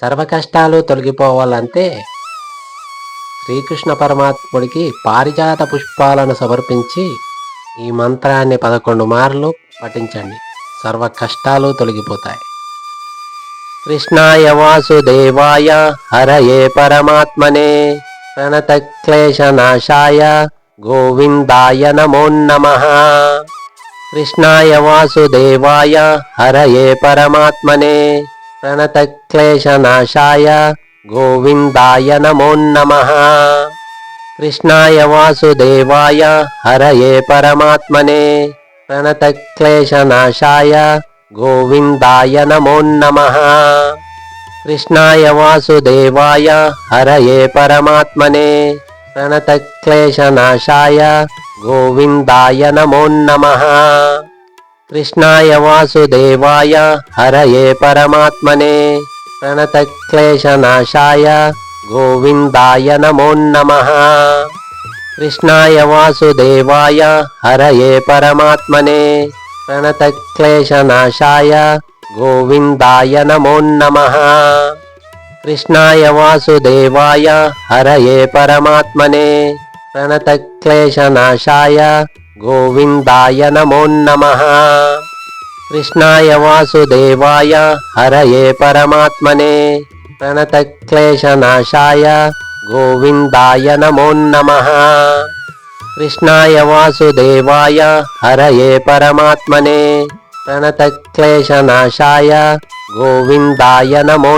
సర్వ కష్టాలు తొలగిపోవాలంటే శ్రీకృష్ణ పరమాత్ముడికి పారిజాత పుష్పాలను సమర్పించి ఈ మంత్రాన్ని 11 మార్లు పఠించండి. సర్వ కష్టాలు తొలగిపోతాయి. కృష్ణాయ వాసుదేవాయ హరయే పరమాత్మనే ప్రణతక్లేశనాశాయ గోవిందాయ నమో నమః. కృష్ణాయ వాసుదేవాయ హరయే పరమాత్మనే ప్రణతక్లేశనాశాయ గోవిందాయ నమో నమః. కృష్ణాయ వాసుదేవాయ హరయే పరమాత్మనే ప్రణతక్లేశనాశాయ గోవిందాయ నమో నమః. కృష్ణాయ వాసుదేవాయ హరయే పరమాత్మనే ప్రణతక్లేశనాశాయ గోవిందాయ నమో నమః. కృష్ణాయ వాసుదేవాయ హరయే పరమాత్మనే ప్రణతక్లేశనాశాయ గోవిందాయ నమో నమః. కృష్ణాయ వాసుదేవాయ హరయే పరమాత్మనే ప్రణతక్లేశనాశాయ గోవిందాయ నమో నమః. కృష్ణాయ వాసుదేవాయ హరయే పరమాత్మనే ప్రణతక్లేశనాశాయ గోవిందాయ నమో నమః. కృష్ణాయ వాసుదేవాయ హరయే పరమాత్మనే ప్రణతక్లేశనాశాయ గోవిందాయ నమో నమః. కృష్ణాయ వాసుదేవాయ హరయే పరమాత్మనే ప్రణతక్లేశనాశాయ గోవిందాయ నమో